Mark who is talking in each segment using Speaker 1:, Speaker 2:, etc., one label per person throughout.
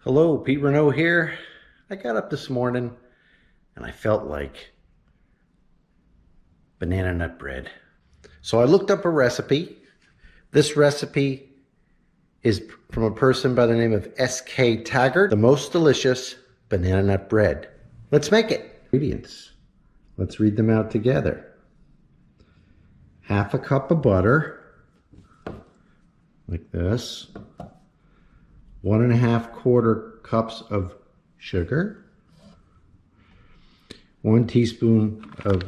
Speaker 1: Hello, Pete Renault here. I got up this morning and I felt like banana nut bread. So I looked up a recipe. This recipe is from a person by the name of S.K. Taggart, the most delicious banana nut bread. Let's make it. Ingredients. Let's read them out together. Half a cup of butter, like this. 1.5 quarter cups of sugar, 1 teaspoon of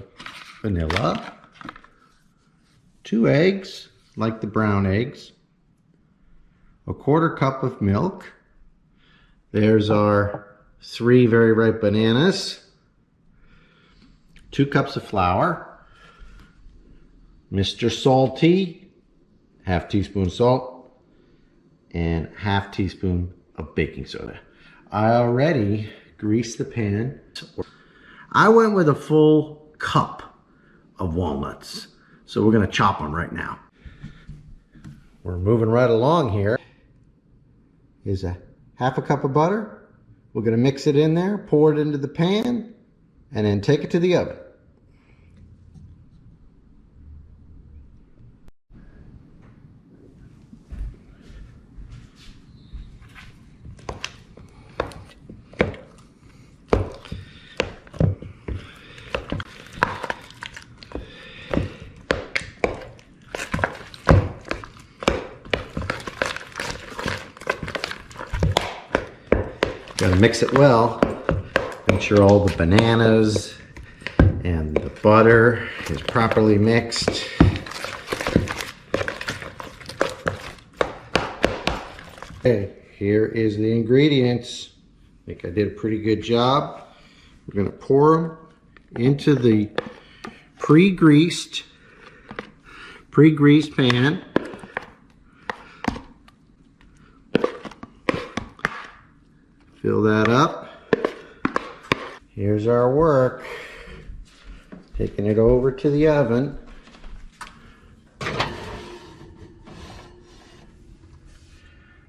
Speaker 1: vanilla, 2 eggs, like the brown eggs, 1/4 cup of milk. There's our 3 very ripe bananas, 2 cups of flour, Mr. Salty, 1/2 teaspoon salt, and 1/2 teaspoon of baking soda. I already greased the pan. I went with a full cup of walnuts. So we're gonna chop them right now. We're moving right along here. Here's a 1/2 cup of butter. We're gonna mix it in there, pour it into the pan, and then take it to the oven. Gotta mix it well. Make sure all the bananas and the butter is properly mixed. Okay, here is the ingredients. I think I did a pretty good job. We're gonna pour them into the pre-greased pan. Fill that up. Here's our work. Taking it over to the oven.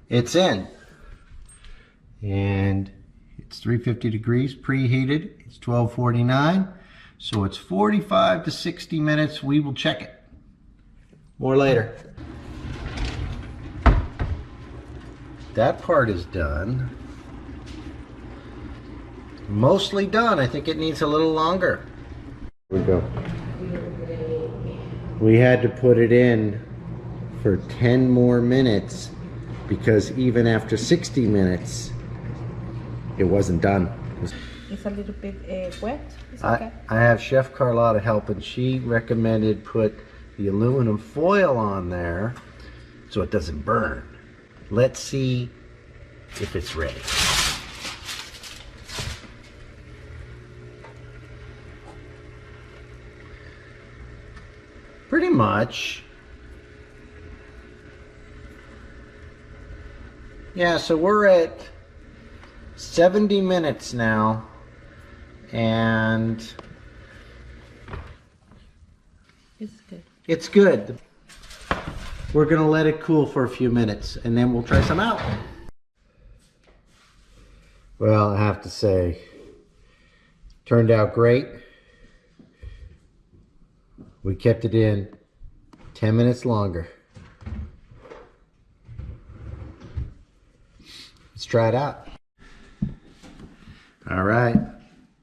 Speaker 1: It's in. And it's 350 degrees preheated. It's 12:49. So it's 45 to 60 minutes. We will check it. More later. That part is done. Mostly done. I think it needs a little longer. Here we go. We had to put it in for 10 more minutes because even after 60 minutes, it wasn't done.
Speaker 2: It's a little bit wet. It's
Speaker 1: okay. I have Chef Carlotta help, and she recommended put the aluminum foil on there so it doesn't burn. Let's see if it's ready. Pretty much. Yeah, so we're at 70 minutes now, and
Speaker 2: it's good.
Speaker 1: It's good. We're gonna let it cool for a few minutes, and then we'll try some out. Well, I have to say, turned out great. We kept it in 10 minutes longer. Let's try it out. All right,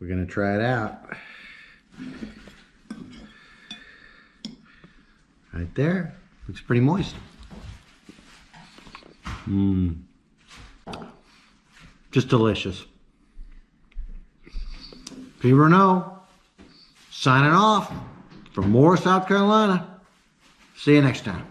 Speaker 1: we're gonna try it out. Right there, looks pretty moist. Just delicious. Pete Renault, signing off from Moore, South Carolina. See you next time.